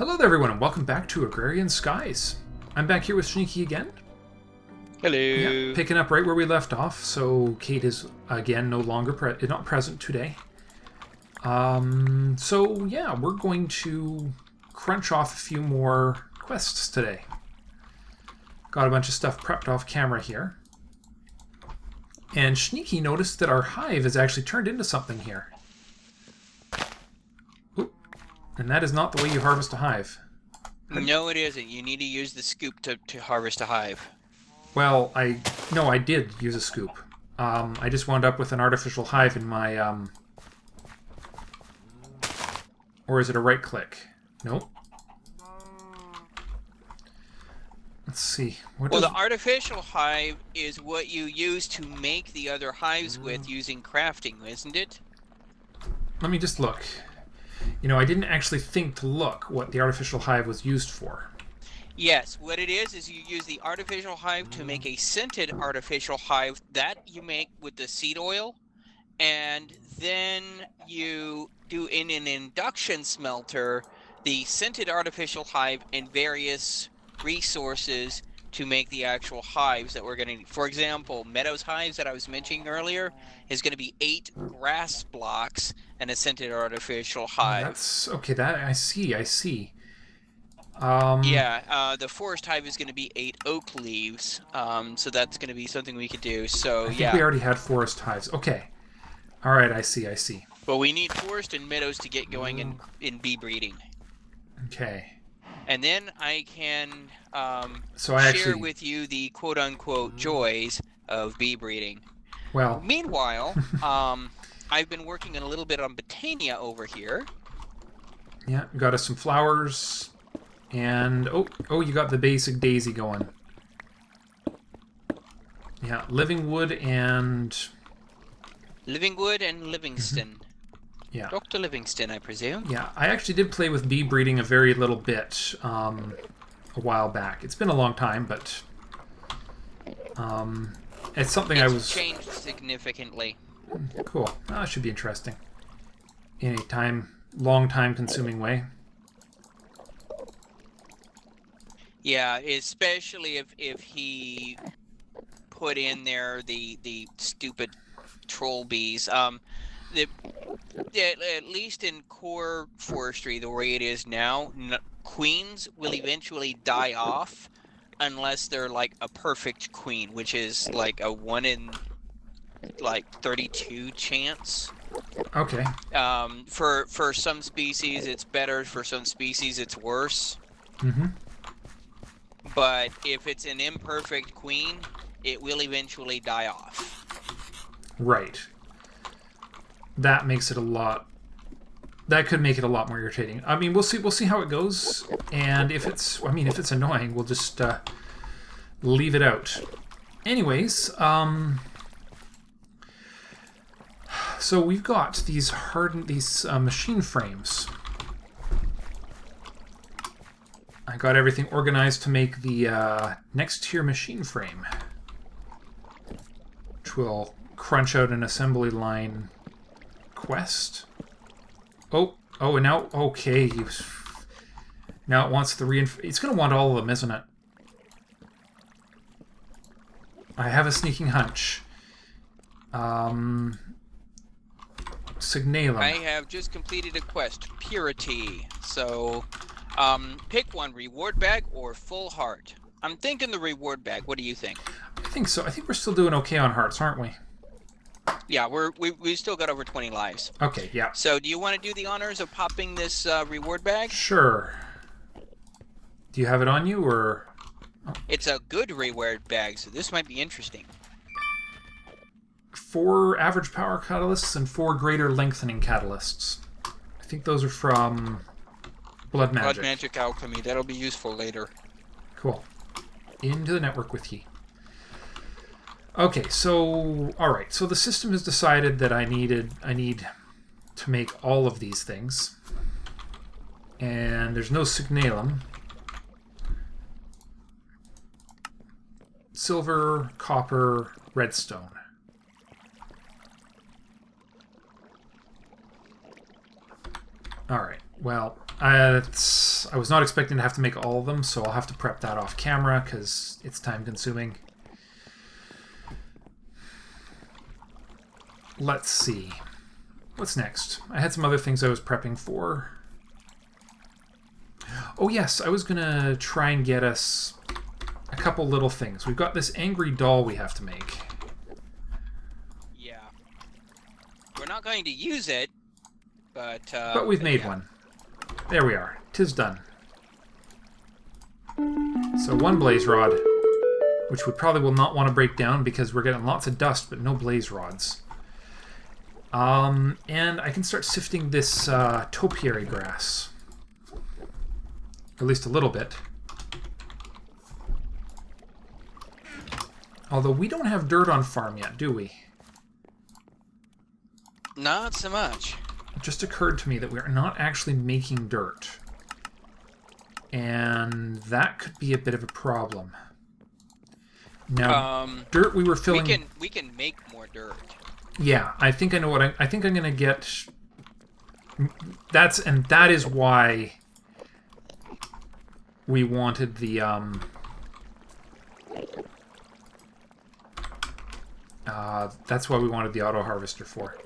Hello there everyone and welcome back to Agrarian Skies. I'm back here with Sneaky again. Hello. Yeah, picking up right where we left off. So Kate is again no longer not present today. So yeah, we're going to crunch off a few more quests today. Got a bunch of stuff prepped off camera here. And Sneaky noticed that our hive has actually turned into something here. Oop. And that is not the way you harvest a hive. No, it isn't. You need to use the scoop to harvest a hive. Well, I did use a scoop. I just wound up with an artificial hive in my, or is it a right click? Nope. Let's see. Well, the artificial hive is what you use to make the other hives with using crafting, isn't it? Let me just look. You know, I didn't actually think to look what the artificial hive was used for. Yes, what it is you use the artificial hive to make a scented artificial hive that you make with the seed oil, and then you do in an induction smelter the scented artificial hive and various resources to make the actual hives that we're going to need. For example, Meadows hives that I was mentioning earlier is going to be 8 grass blocks and a scented artificial hive. That's okay. That I see. The forest hive is going to be 8 oak leaves. So that's going to be something we could do. So I think we already had forest hives. Okay. All right. I see. But we need forest and meadows to get going in bee breeding. Okay. And then I can share with you the quote-unquote joys of bee breeding. Well, meanwhile, I've been working a little bit on botania over here. Yeah, got us some flowers, and oh, you got the basic daisy going. Yeah, living wood and Livingston. Yeah. Dr. Livingston, I presume. Yeah, I actually did play with bee breeding a very little bit a while back. It's been a long time, but it's something It's changed significantly. Cool. That should be interesting. In a long time consuming way. Yeah, especially if he put in there the stupid troll bees. At least in core forestry, the way it is now, queens will eventually die off unless they're like a perfect queen, which is like a 1 in 32 chance. Okay. For some species it's better, for some species it's worse. Mm-hmm. But if it's an imperfect queen, it will eventually die off. Right. That makes it that could make it a lot more irritating. I mean, we'll see how it goes, and if it's annoying, we'll just leave it out. Anyways, so we've got these machine frames. I got everything organized to make the next tier machine frame, which will crunch out an assembly line quest. Oh, and now, okay. Now it wants the it's going to want all of them, isn't it? I have a sneaking hunch. Signalum. I have just completed a quest, Purity. So, pick one, reward bag or full heart. I'm thinking the reward bag. What do you think? I think so. I think we're still doing okay on hearts, aren't we? Yeah, we've still got over 20 lives. Okay, yeah. So do you want to do the honors of popping this reward bag? Sure. Do you have it on you, or...? Oh. It's a good reward bag, so this might be interesting. 4 average power catalysts and 4 greater lengthening catalysts. I think those are from Blood Magic. Blood Magic Alchemy. That'll be useful later. Cool. Into the network with ye. Okay, so alright, so the system has decided that I need to make all of these things. And there's no signalum. Silver, copper, redstone. Alright, well, I was not expecting to have to make all of them, so I'll have to prep that off camera because it's time consuming. Let's see. What's next? I had some other things I was prepping for. Oh yes, I was gonna try and get us a couple little things. We've got this angry doll we have to make. Yeah. We're not going to use it, but we've made one. There we are. 'Tis done. So one blaze rod, which we probably will not want to break down because we're getting lots of dust, but no blaze rods. And I can start sifting this topiary grass. At least a little bit. Although we don't have dirt on farm yet, do we? Not so much. It just occurred to me that we're not actually making dirt. And that could be a bit of a problem. Now, dirt we were filling... We can make more dirt. Yeah, I think I know what I think I'm going to get... That is why we wanted the... that's why we wanted the auto harvester for.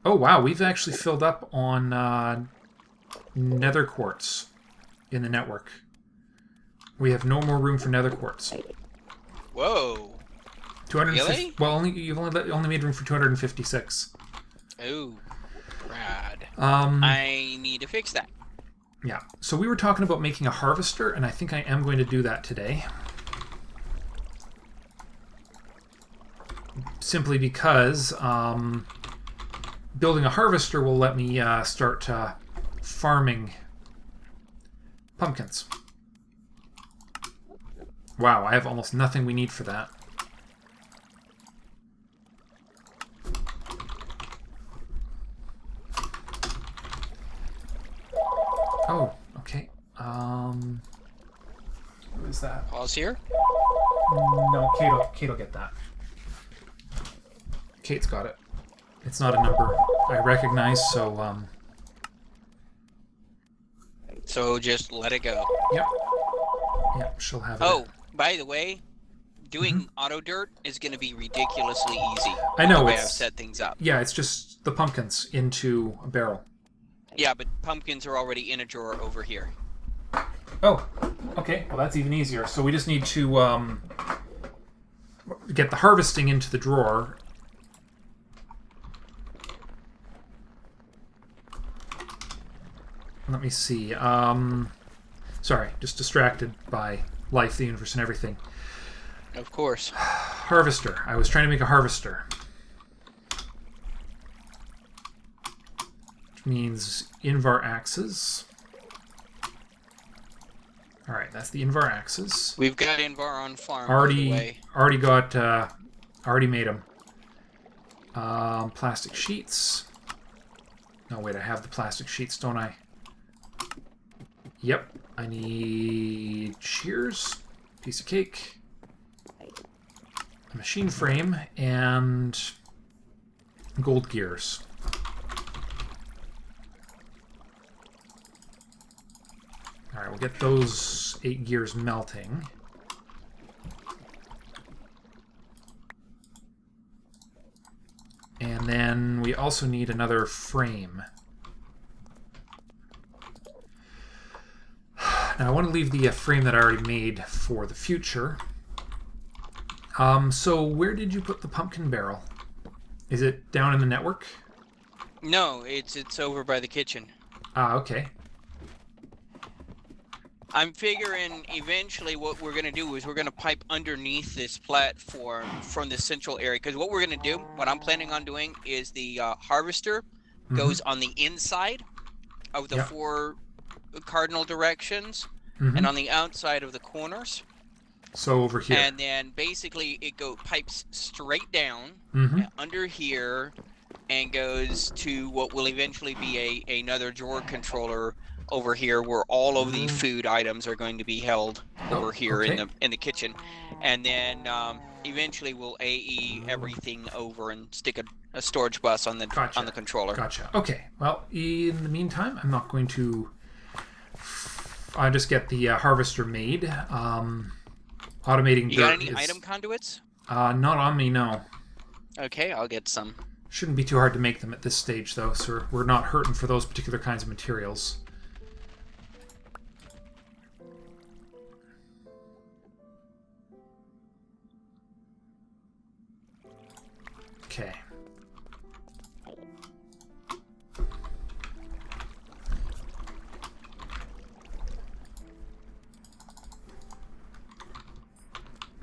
Oh wow, we've actually filled up on nether quartz in the network. We have no more room for nether quartz. Whoa. 250. Really? Well, you've only made room for 256. Oh, rad. I need to fix that. Yeah. So we were talking about making a harvester, and I think I am going to do that today. Simply because building a harvester will let me start farming pumpkins. Wow, I have almost nothing we need for that. Oh, okay. What is that? Pause here? No, Kate'll get that. Kate's got it. It's not a number I recognize, so So just let it go. Yep. Yep, she'll have it. Oh, by the way, doing auto dirt is going to be ridiculously easy. I know, the way it's... I've set things up. Yeah, it's just the pumpkins into a barrel. Yeah, but pumpkins are already in a drawer over here. Oh, okay. Well, that's even easier. So we just need to get the harvesting into the drawer. Let me see. Sorry, just distracted by life, the universe, and everything. Of course. Harvester. I was trying to make a harvester. Which means Invar axes. Alright, that's the Invar axes. We've got Invar on farm. By the way. Already made them. Plastic sheets. No, wait, I have the plastic sheets, don't I? Yep. I need shears, piece of cake, a machine frame, and gold gears. Alright, we'll get those 8 gears melting. And then we also need another frame. Now I want to leave the frame that I already made for the future. So where did you put the pumpkin barrel? Is it down in the network? No, it's over by the kitchen. Ah, okay. I'm figuring eventually what we're going to do is we're going to pipe underneath this platform from the central area. Because what we're going to do, what I'm planning on doing, is the harvester goes on the inside of the 4 cardinal directions and on the outside of the corners. So over here. And then basically it pipes straight down under here and goes to what will eventually be another drawer controller over here where all of the food items are going to be held over here okay. in the kitchen, and then eventually we'll AE everything over and stick a storage bus on the controller. Gotcha. Okay. Well, in the meantime, I'm not going to. I just get the harvester made. Automating. You got any item conduits? Not on me, no. Okay, I'll get some. Shouldn't be too hard to make them at this stage, though, so we're not hurting for those particular kinds of materials. Okay.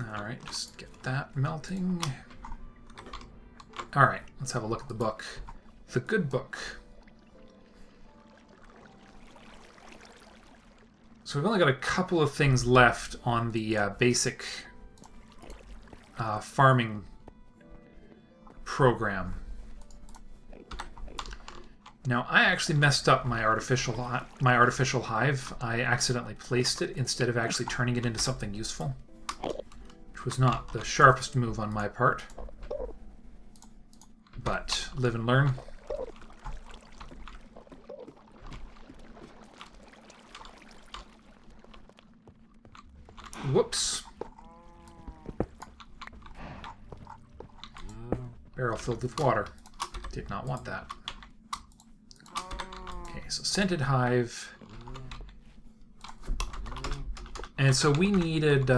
Alright, just get that melting. Alright, let's have a look at the book. The good book. So we've only got a couple of things left on the basic farming program. Now, I actually messed up my artificial hive. I accidentally placed it instead of actually turning it into something useful, which was not the sharpest move on my part. But live and learn. Whoops. Barrel filled with water. Did not want that. Okay, so scented hive. And so we needed...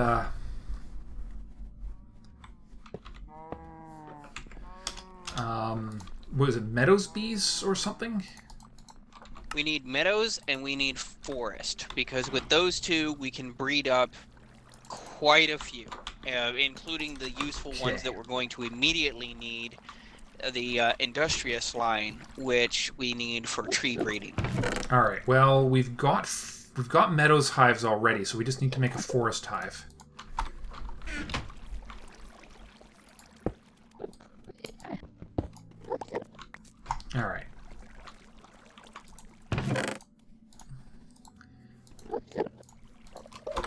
what was it, meadows bees or something? We need meadows and we need forest, because with those two we can breed up quite a few, including the useful ones that we're going to immediately need. The industrious line, which we need for tree breeding. All right. Well, we've got meadows hives already, so we just need to make a forest hive. All right.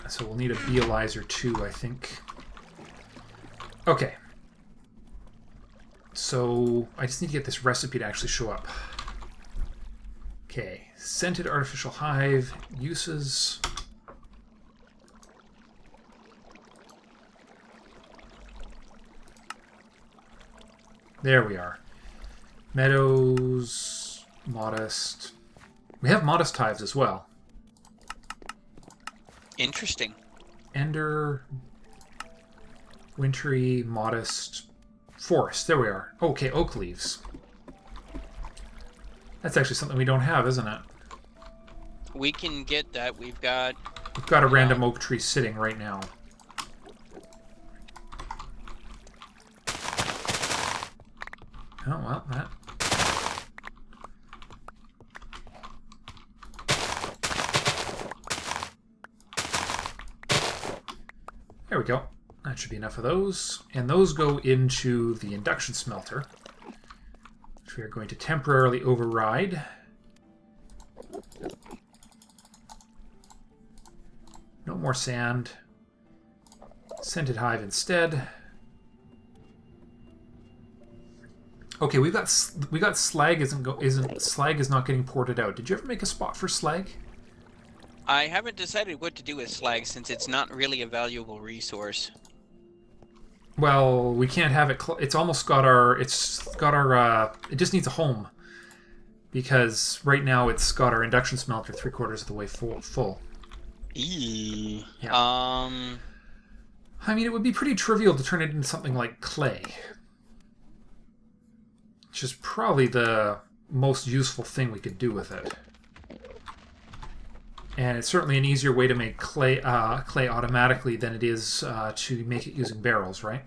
So we'll need a beealizer too, I think. Okay. So I just need to get this recipe to actually show up. Okay. Scented artificial hive uses. There we are. Meadows, modest. We have modest hives as well. Interesting. Ender, wintry, modest, forest. There we are. Okay, oak leaves. That's actually something we don't have, isn't it? We can get that. We've got a random oak tree sitting right now. Oh, well, that... There we go. That should be enough of those. And those go into the induction smelter, which we are going to temporarily override. No more sand. Scented hive instead. Okay, we got slag slag is not getting ported out. Did you ever make a spot for slag? I haven't decided what to do with slag since it's not really a valuable resource. Well, we can't have it. It's almost got our. It just needs a home, because right now it's got our induction smelter 3/4 of the way full. Eee. Yeah. I mean, it would be pretty trivial to turn it into something like clay, which is probably the most useful thing we could do with it. And it's certainly an easier way to make clay automatically than it is to make it using barrels, right?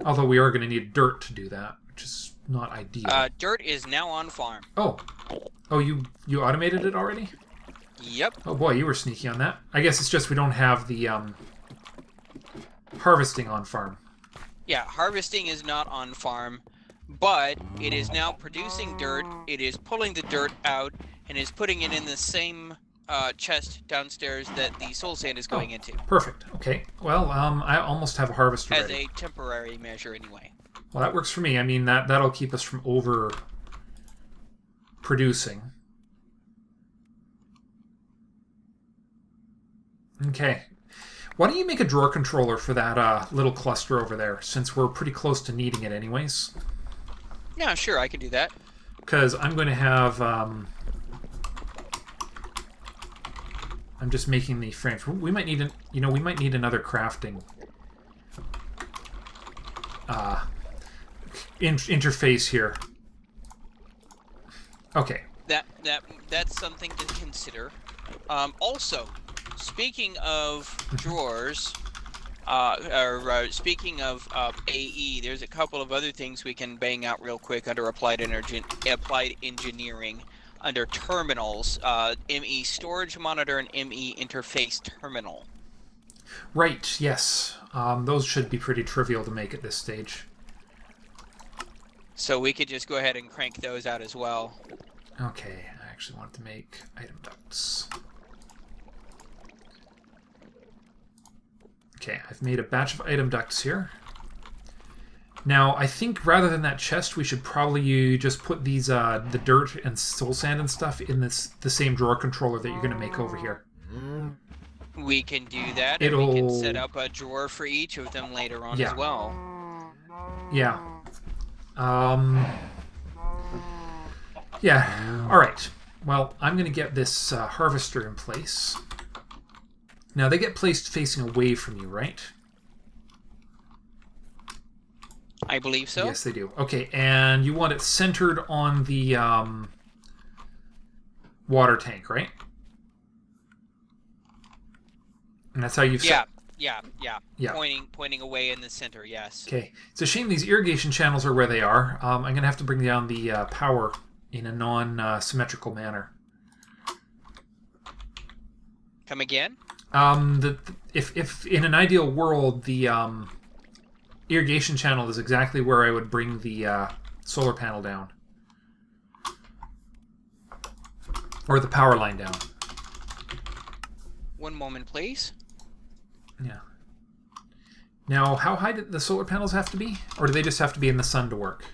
Although we are going to need dirt to do that, which is not ideal. Dirt is now on farm. Oh, you automated it already? Yep. Oh boy, you were sneaky on that. I guess it's just we don't have the harvesting on farm. Yeah, harvesting is not on farm, but it is now producing dirt. It is pulling the dirt out and is putting it in the same chest downstairs that the soul sand is going into. Perfect. Okay. Well, I almost have a harvester As ready. a temporary measure, anyway. Well, that works for me. I mean, that'll keep us from over producing. Okay. Why don't you make a drawer controller for that little cluster over there, since we're pretty close to needing it anyways? Yeah, sure, I can do that. Because I'm going to have... I'm just making the frames. We might need we might need another crafting interface here. Okay. That's something to consider. Also, speaking of drawers, speaking of AE, there's a couple of other things we can bang out real quick under applied engineering. Under terminals, ME storage monitor and ME interface terminal. Right, yes. Those should be pretty trivial to make at this stage. So we could just go ahead and crank those out as well. Okay, I actually want to make item ducts. Okay, I've made a batch of item ducts here. Now, I think rather than that chest, we should probably just put these the dirt and soul sand and stuff in the same drawer controller that you're going to make over here. We can do that, and we can set up a drawer for each of them later on as well. Yeah. Yeah, alright. Well, I'm going to get this harvester in place. Now, they get placed facing away from you, right? I believe so. Yes, they do. Okay, and you want it centered on the water tank, right? And that's how you've set... Yeah. Pointing away in the center, yes. Okay. It's a shame these irrigation channels are where they are. I'm going to have to bring down the power in a non-symmetrical manner. Come again? If in an ideal world, the irrigation channel is exactly where I would bring the solar panel down. Or the power line down. One moment, please. Yeah. Now, how high do the solar panels have to be? Or do they just have to be in the sun to work?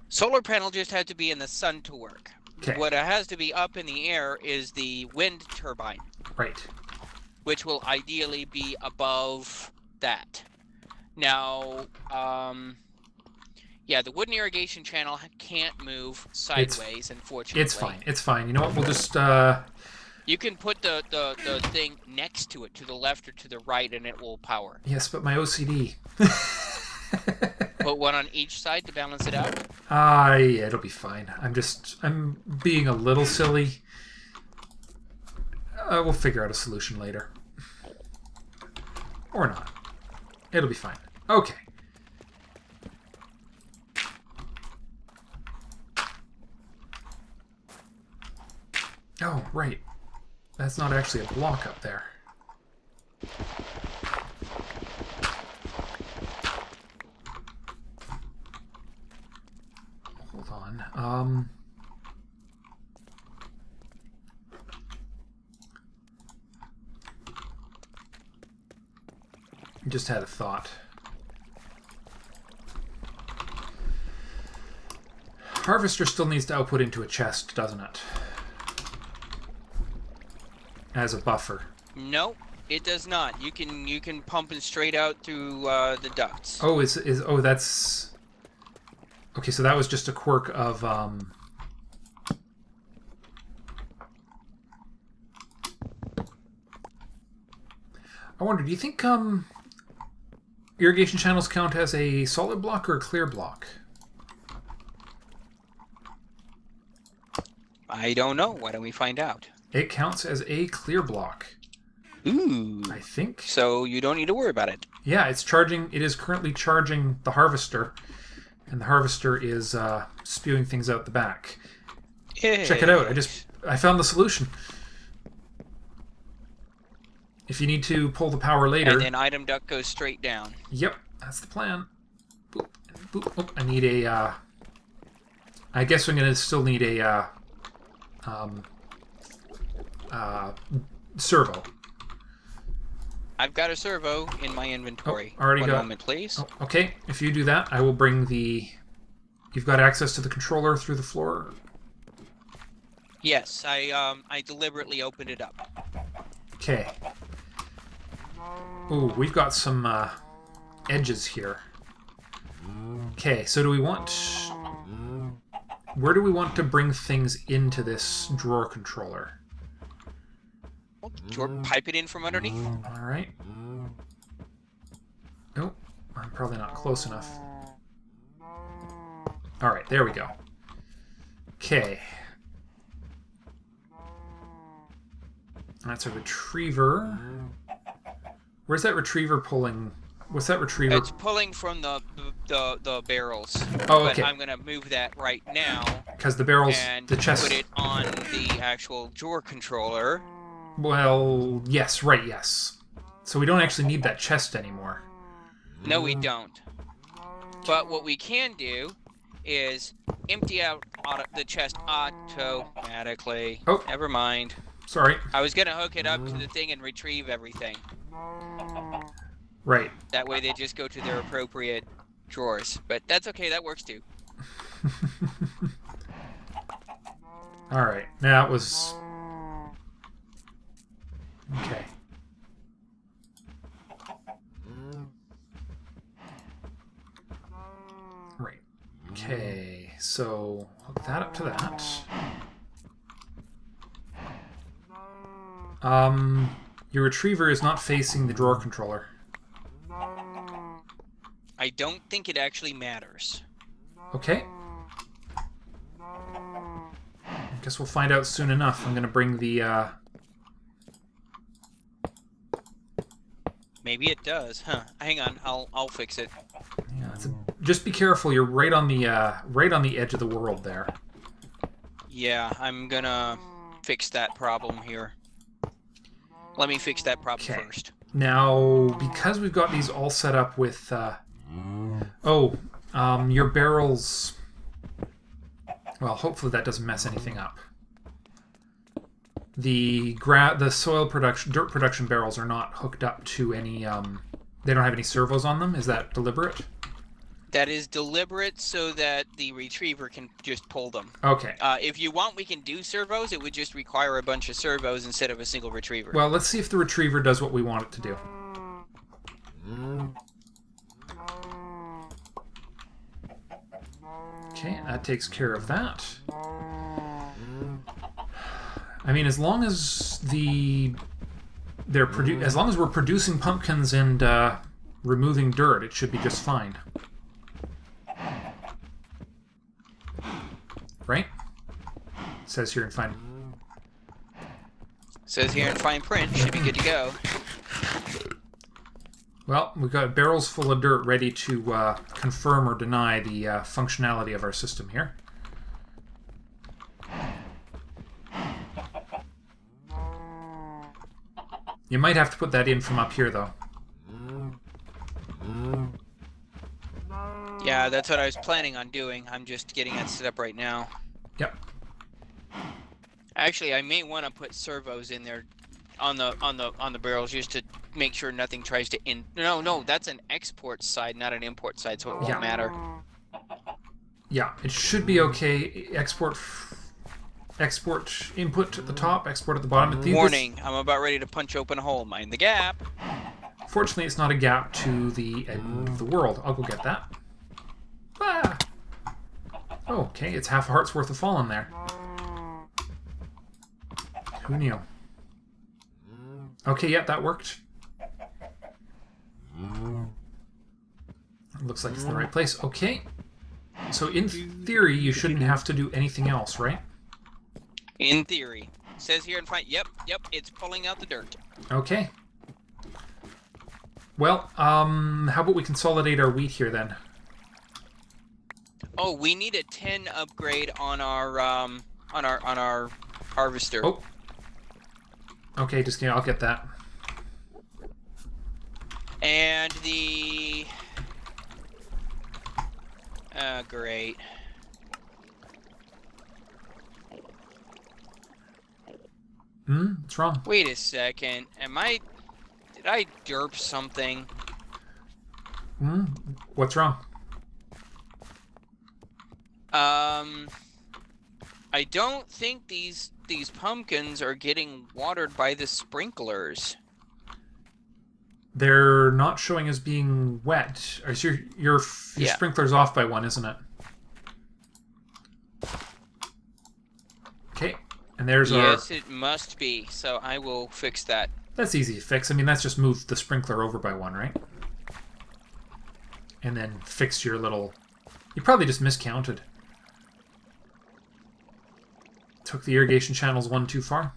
Solar panel just has to be in the sun to work. Okay. What it has to be up in the air is the wind turbine. Right. Which will ideally be above that. Now, yeah, the wooden irrigation channel can't move sideways, unfortunately. It's fine. It's fine. You know what? We'll just... You can put the thing next to it, to the left or to the right, and it will power. Yes, but my OCD. Put one on each side to balance it out? Yeah, it'll be fine. I'm being a little silly. We'll figure out a solution later. Or not. It'll be fine. Okay. Oh, right. That's not actually a block up there. Hold on. Just had a thought. Harvester still needs to output into a chest, doesn't it? As a buffer. No, it does not. You can pump it straight out through the ducts. Oh, that's okay. So that was just a quirk of I wonder. Do you think irrigation channels count as a solid block or a clear block? I don't know. Why don't we find out? It counts as a clear block. Ooh. I think. So you don't need to worry about it. Yeah, it's charging. It is currently charging the harvester, and the harvester is spewing things out the back. Yay. Check it out. I found the solution. If you need to pull the power later. And then item duct goes straight down. Yep, that's the plan. Boop, and I need a... I guess I'm going to still need a servo. I've got a servo in my inventory. Already One got... moment, please. Oh, okay, if you do that, I will bring the... You've got access to the controller through the floor? Yes, I deliberately opened it up. Okay. Ooh, we've got some edges here. Okay, so do we want... Where do we want to bring things into this drawer controller? Pipe it in from underneath. All right. Oh, I'm probably not close enough. All right, there we go. Okay. That's a retriever. Where's that retriever pulling? What's that retriever? It's pulling from the barrels. Oh, okay. But I'm gonna move that right now. Because the barrels, and the chest. Put it on the actual drawer controller. Well, yes, right, yes. So we don't actually need that chest anymore. No, we don't. But what we can do is empty out the chest automatically. Oh. Never mind. Sorry. I was gonna hook it up to the thing and retrieve everything. Right. That way they just go to their appropriate drawers. But that's okay, that works too. Alright, now it was... Okay. Right. Okay, so hook that up to that. Your retriever is not facing the drawer controller. I don't think it actually matters. Okay. Guess we'll find out soon enough. I'm gonna bring the, Maybe it does, huh? Hang on, I'll fix it. Yeah, just be careful. You're right on the edge of the world there. Yeah, I'm gonna fix that problem here. Let me fix that problem first. Now, because we've got these all set up with, your barrels. Well, hopefully that doesn't mess anything up. The dirt production barrels are not hooked up to any. They don't have any servos on them. Is that deliberate? That is deliberate so that the retriever can just pull them. Okay. If you want, we can do servos. It would just require a bunch of servos instead of a single retriever. Well, let's see if the retriever does what we want it to do. Okay, that takes care of that. I mean, as long as as long as we're producing pumpkins and removing dirt, it should be just fine. Right? Says here in fine. Says here in fine print. Should be good to go. Well, we've got barrels full of dirt ready to confirm or deny the functionality of our system here. You might have to put that in from up here, though. Yeah, that's what I was planning on doing. I'm just getting that set up right now. Yep. Actually, I may want to put servos in there on the barrels just to make sure nothing tries to No, that's an export side, not an import side, so it won't matter. Yeah, it should be okay. Export input at the top, export at the bottom. Warning, I'm about ready to punch open a hole. Mind the gap. Fortunately, it's not a gap to the end of the world. I'll go get that. Ah! Oh, okay, it's half a heart's worth of fallen there. Who knew? Okay, yep, that worked. Looks like it's in the right place. Okay. So in theory, you shouldn't have to do anything else, right? In theory. It says here in front, yep, it's pulling out the dirt. Okay. Well, how about we consolidate our wheat here then? Oh, we need a 10 upgrade on our harvester. Oh. Okay, just I'll get that. And the Great. What's wrong? Wait a second. Did I derp something? What's wrong? I don't think these pumpkins are getting watered by the sprinklers. They're not showing as being wet. Your sprinkler's off by one, isn't it? Okay. And there's our... Yes, it must be. So I will fix that. That's easy to fix. I mean, that's just move the sprinkler over by one, right? And then fix your little... You probably just miscounted. Took the irrigation channels one too far.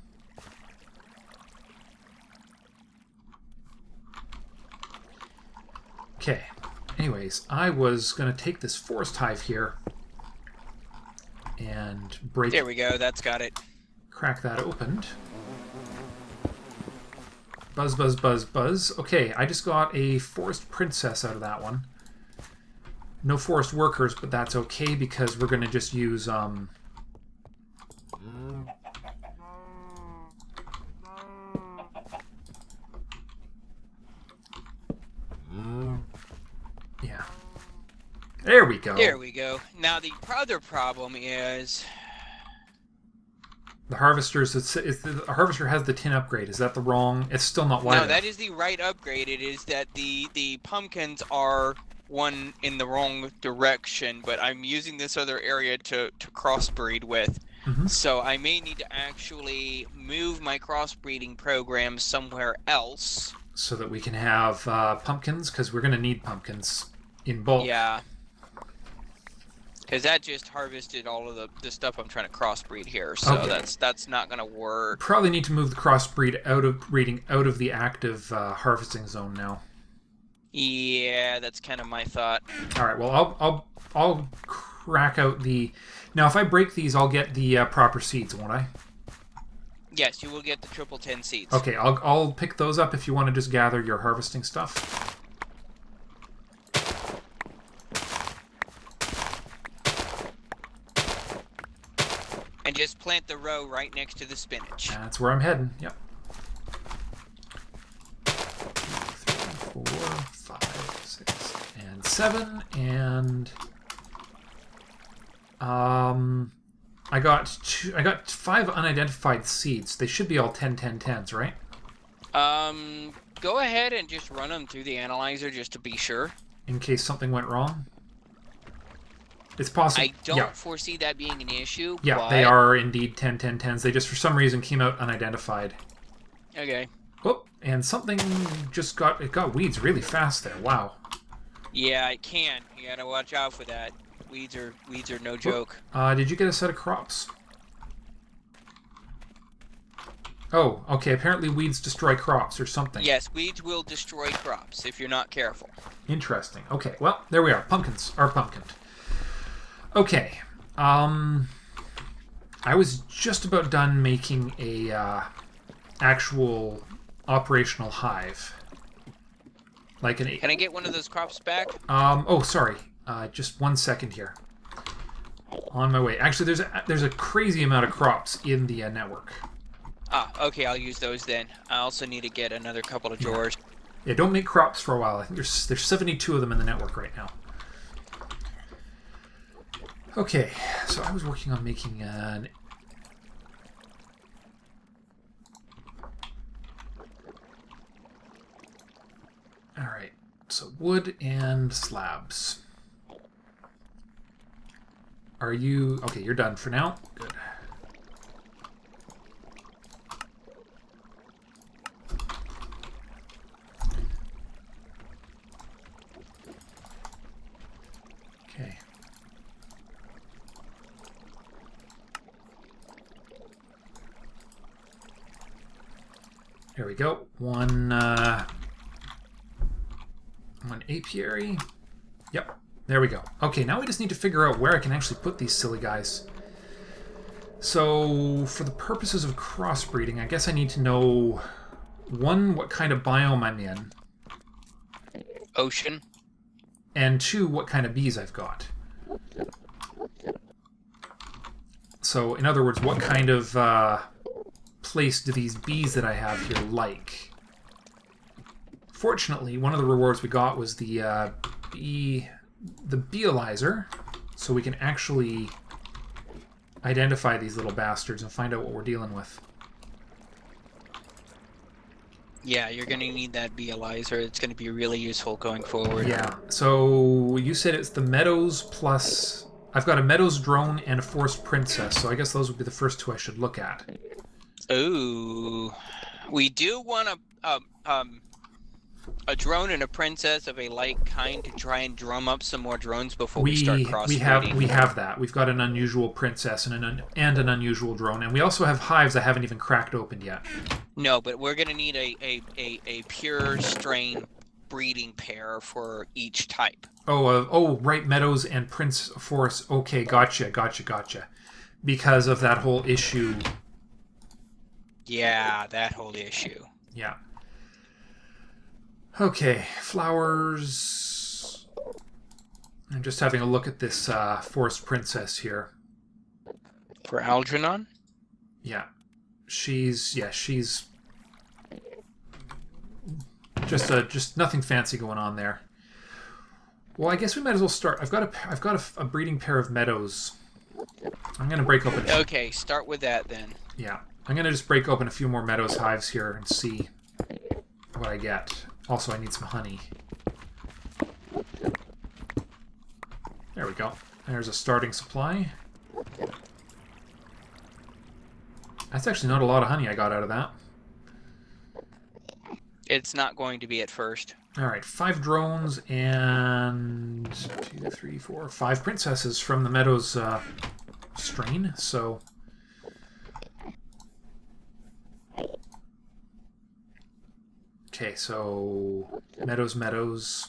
Okay. Anyways, I was going to take this forest hive here and break... There we go. That's got it. Crack that opened. Buzz, buzz, buzz, buzz. Okay, I just got a forest princess out of that one. No forest workers, but that's okay because we're going to just use... Yeah. There we go. There we go. Now the other problem is... The harvester's... the harvester has the tin upgrade. Is that the wrong... It's still not wide No, enough. that is the right upgrade. It is that the pumpkins are one in the wrong direction, but I'm using this other area to crossbreed with. So I may need to actually move my crossbreeding program somewhere else. So that we can have pumpkins, because we're going to need pumpkins in bulk. Yeah. Because that just harvested all of the stuff I'm trying to crossbreed here, so Okay. that's not going to work. Probably need to move the crossbreed out of the active harvesting zone now. Yeah, that's kind of my thought. All right. Well, I'll crack out the... Now, if I break these, I'll get the proper seeds, won't I? Yes, you will get the 10 seeds. Okay, I'll pick those up if you want to just gather your harvesting stuff. And just plant the row right next to the spinach. That's where I'm heading. Yep. 2, 3, 4, 5, 6, and 7, and I got 5 unidentified seeds. They should be all 10-10-10s, right? Go ahead and just run them through the analyzer just to be sure. In case something went wrong. It's possible. I don't foresee that being an issue. Yeah, but... they are indeed 10-10-10s. They just, for some reason, came out unidentified. Okay. Oh, and something just got weeds really fast there. Wow. Yeah, it can. You gotta watch out for that. Weeds are no joke. Did you get a set of crops? Oh, okay. Apparently weeds destroy crops or something. Yes, weeds will destroy crops if you're not careful. Interesting. Okay, well, there we are. Pumpkins are pumpkined. Okay. I was just about done making a actual operational hive. Like an... Can I get one of those crops back? Oh, sorry. Just 1 second here. On my way. Actually, there's a crazy amount of crops in the network. Ah, okay, I'll use those then. I also need to get another couple of drawers. Yeah, don't make crops for a while. I think there's 72 of them in the network right now. Okay, so I was working on making an... Alright, so wood and slabs. Are you... Okay, you're done for now. Good. Okay. There we go. One apiary. Yep. There we go. Okay, now we just need to figure out where I can actually put these silly guys. So, for the purposes of crossbreeding, I guess I need to know, 1, what kind of biome I'm in. Ocean. And 2, what kind of bees I've got. So, in other words, what kind of place do these bees that I have here like? Fortunately, one of the rewards we got was the beealyzer, so we can actually identify these little bastards and find out what we're dealing with. Yeah, you're going to need that beealyzer. It's going to be really useful going forward. Yeah, so you said it's the Meadows plus... I've got a Meadows drone and a Forest Princess, so I guess those would be the first two I should look at. Ooh. We do want a drone and a princess of a like kind to try and drum up some more drones before we start crossbreeding. We have that. We've got an unusual princess and an unusual drone, and we also have hives I haven't even cracked open yet. No, but we're gonna need a pure strain breeding pair for each type. Oh, right, Meadows and Forest. Okay, gotcha. Because of that whole issue. Yeah, that whole issue. Yeah. Okay, flowers. I'm just having a look at this Forest Princess here. For Algernon? Yeah. She's just nothing fancy going on there. Well, I guess we might as well start. I've got a breeding pair of Meadows. I'm gonna break open. Okay, start with that then. Yeah, I'm gonna just break open a few more Meadows hives here and see what I get. Also, I need some honey. There we go. There's a starting supply. That's actually not a lot of honey I got out of that. It's not going to be at first. Alright, 5 drones and 2, 3, 4, 5 princesses from the Meadows strain, so... Okay, so... Meadows.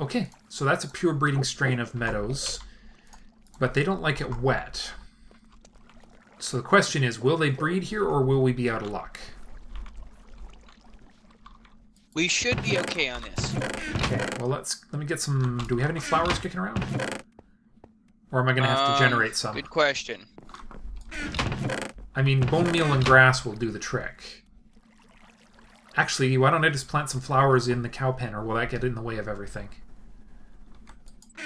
Okay, so that's a pure breeding strain of Meadows, but they don't like it wet. So the question is, will they breed here or will we be out of luck? We should be okay on this. Okay, well let me get some... Do we have any flowers kicking around? Or am I going to have to generate some? Good question. I mean, bone meal and grass will do the trick. Actually, why don't I just plant some flowers in the cow pen, or will that get in the way of everything?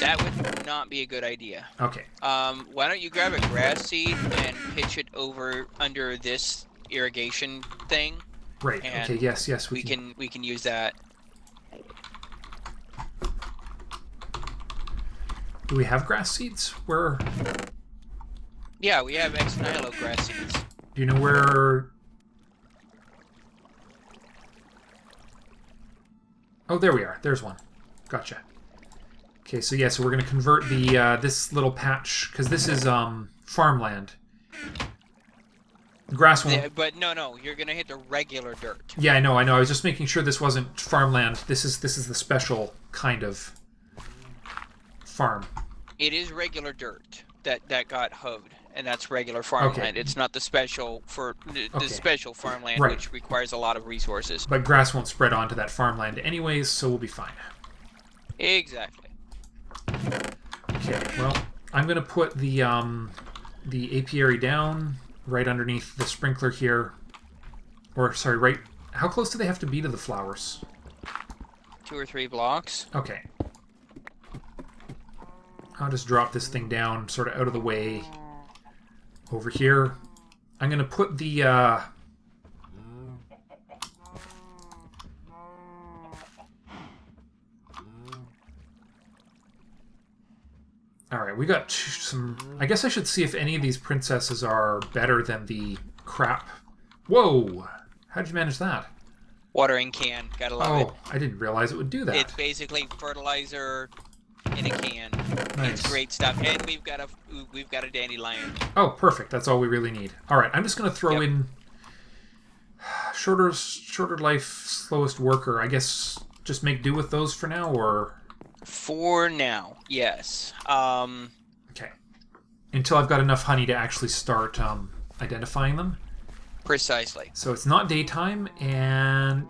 That would not be a good idea. Okay. Why don't you grab a grass seed and pitch it over under this irrigation thing? Right. Okay. Yes. We can use that. Do we have grass seeds? Where? Yeah, we have ex nihilo grass seeds. Do you know where? Oh, there we are. There's one. Gotcha. Okay, so yeah, so we're going to convert the this little patch, because this is farmland. The grass won't... Yeah, but no, you're going to hit the regular dirt. Yeah, I know. I was just making sure this wasn't farmland. This is the special kind of farm. It is regular dirt that got hoed, and that's regular farmland. Okay. It's not the special special farmland, Right. which requires a lot of resources. But grass won't spread onto that farmland anyways, so we'll be fine. Exactly. Okay, well, I'm going to put the apiary down right underneath the sprinkler here. Or, sorry, right... How close do they have to be to the flowers? 2 or 3 blocks. Okay. I'll just drop this thing down sort of out of the way over here. I'm going to put the... Alright, we got some... I guess I should see if any of these princesses are better than the crap. Whoa! How'd you manage that? Watering can. Gotta love it. Oh, I didn't realize it would do that. It's basically fertilizer in a can. Nice. It's great stuff. And we've got a dandelion. Oh, perfect. That's all we really need. Alright, I'm just going to throw in... Shorter life, slowest worker. I guess just make do with those for now, or... For now, yes. Okay. Until I've got enough honey to actually start identifying them. Precisely. So it's not daytime, and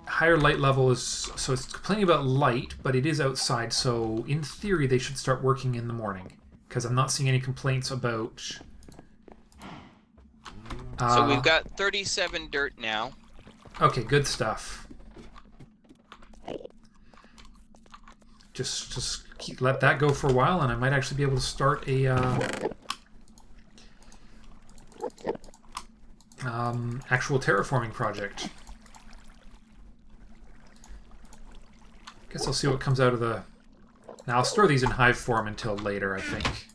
higher light level is... So it's complaining about light, but it is outside. So in theory, they should start working in the morning. Because I'm not seeing any complaints about... So we've got 37 dirt now. Okay, good stuff. Just let that go for a while, and I might actually be able to start a actual terraforming project. Guess I'll see what comes out of the... Now I'll store these in hive form until later, I think.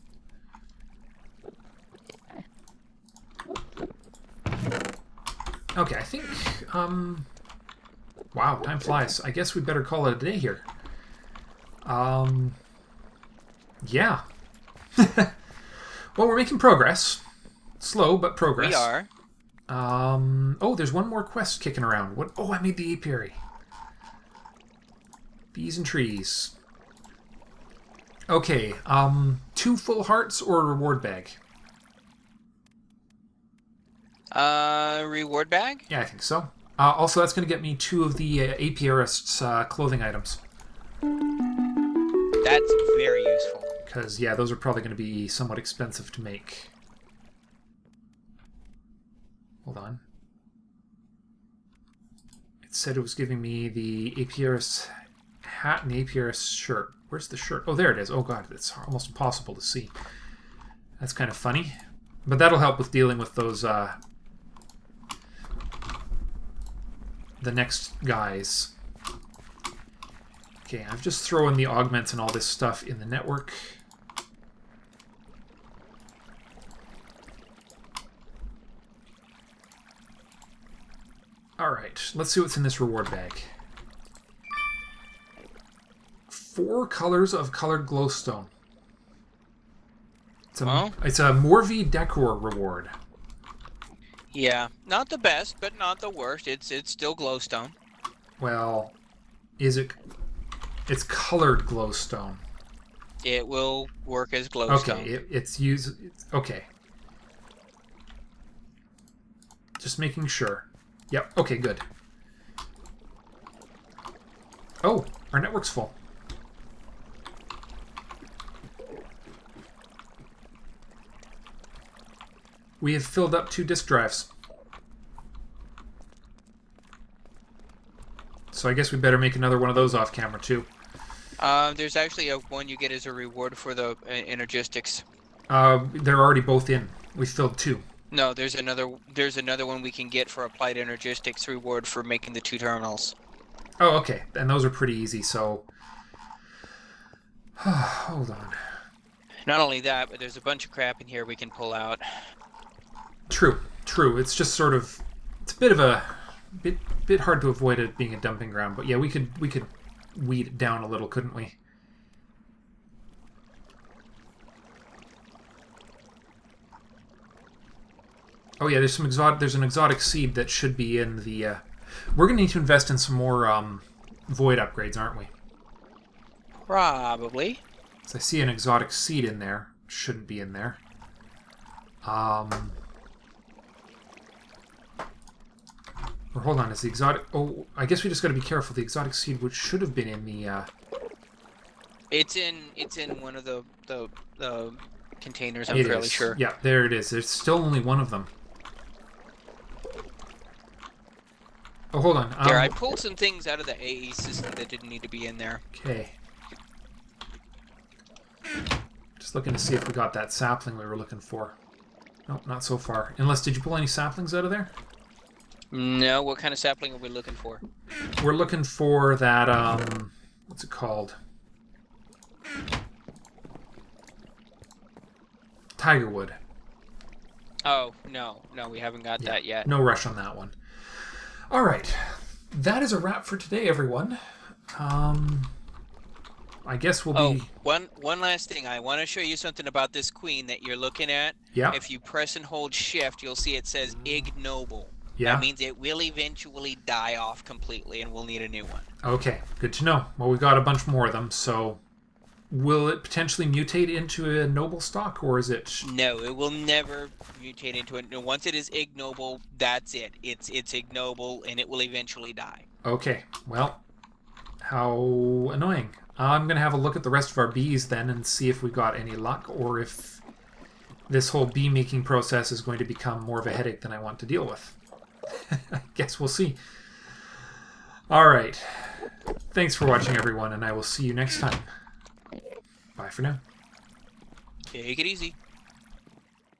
Okay, I think... Wow, time flies. I guess we better call it a day here. Yeah. Well, we're making progress. Slow, but progress. We are. Oh, there's one more quest kicking around. What? Oh, I made the apiary. Bees and trees. Okay, 2 full hearts or a reward bag? Reward bag? Yeah, I think so. Also, that's going to get me 2 of the apiarist's clothing items. That's very useful. Because, yeah, those are probably going to be somewhat expensive to make. Hold on. It said it was giving me the apiarist's hat and the apiarist's shirt. Where's the shirt? Oh, there it is. Oh, God, it's almost impossible to see. That's kind of funny. But that'll help with dealing with those, the next guys. Okay, I've just thrown the augments and all this stuff in the network. Alright, let's see what's in this reward bag. 4 colors of colored glowstone. It's a Morvi Decor reward. Yeah, not the best, but not the worst. It's still glowstone. Well, is it... It's colored glowstone. It will work as glowstone. Okay, it's used... Okay. Just making sure. Yep, okay, good. Oh, our network's full. We have filled up 2 disk drives. So I guess we better make another one of those off camera too. There's actually one you get as a reward for the energistics. They're already both in. We filled 2. No, there's another one we can get for applied energistics reward for making the 2 terminals. Oh, okay. And those are pretty easy, so... Hold on. Not only that, but there's a bunch of crap in here we can pull out. True, true. It's just sort of... It's a bit of a... Bit hard to avoid it being a dumping ground, but yeah, we could weed it down a little, couldn't we? Oh yeah, there's an exotic seed that should be in the... We're going to need to invest in some more void upgrades, aren't we? Probably. So I see an exotic seed in there. Shouldn't be in there. Or hold on, is the exotic... Oh, I guess we just got to be careful. The exotic seed, which should have been in the... It's in one of the containers, I'm fairly sure. Yeah, there it is. There's still only one of them. Oh, hold on. There, I pulled some things out of the AE system that didn't need to be in there. Okay. Just looking to see if we got that sapling we were looking for. Nope, not so far. Unless, did you pull any saplings out of there? No, what kind of sapling are we looking for? We're looking for that, what's it called? Tigerwood. Oh, no, we haven't got that yet. No rush on that one. All right, that is a wrap for today, everyone. I guess we'll be... one last thing. I want to show you something about this queen that you're looking at. Yeah. If you press and hold shift, you'll see it says ignoble. Yeah. That means it will eventually die off completely, and we'll need a new one. Okay, good to know. Well, we've got a bunch more of them, so will it potentially mutate into a noble stock, or is it... No, it will never mutate into it. Once it is ignoble, that's it. It's ignoble, and it will eventually die. Okay, well, how annoying. I'm going to have a look at the rest of our bees then and see if we got any luck, or if this whole bee making process is going to become more of a headache than I want to deal with. I guess we'll see. All right. Thanks for watching, everyone, and I will see you next time. Bye for now. Take it easy.